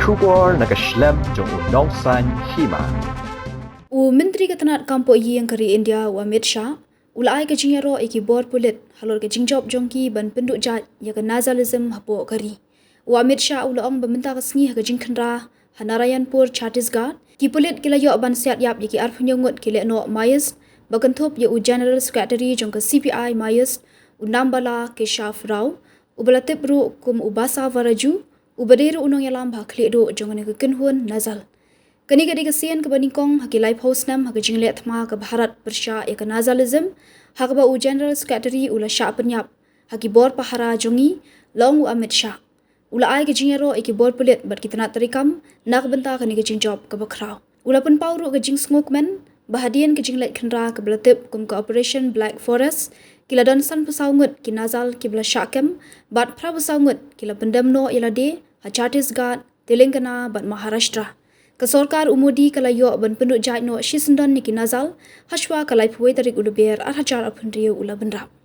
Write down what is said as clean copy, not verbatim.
Shubor nakaslem jong unong san Hima. Menteri Ketenat Kampo yang kari India Amit Shah ulai kejinyaro ikibor Pulit halor kejingjob jongki ban penduk jat ya ke nazalism hapo kari. Amit Shah ulaong beminta kesngi kejingkendra Hanarayanpur Chhattisgarh ki Pulit kila yok ban siat yap yaki arpunya Ngut ki Lehnoh Maoist Kynthup ya General Secretary jong ke CPI Maoist Nambala ke Shah ubalatip ru kum ubasa varaju ubadiru unong yalam bakli do jong ne kekenhun nazal. Kani kadi kesian ke baningkong haki live host nam haki jinglet thma ke Bharat Persha ya ke nazalism haki ba General Secretary ula Shah Pynïap haki bor pahara jongi long Amit Shah ula ai ke jingero iki bor Pulit bat kitna terikam nak benta kani ke jingjob ke bakrau ula pun pauru ke jing smokeman bahadian ke jinglet kendra ke belatip kum ke Operation Black Forest kila dansan pesau Ngut ki nazal ki bela Shahkem bat pra pesau Ngut kila Pyndem no ilade ha Chhattisgarh Telangana bat Maharashtra kesorkar umudi kala yo ban penduk jai no shisendon niki nazal hashwa kalai puai tarik uluber ar hajar apun rio ula benrap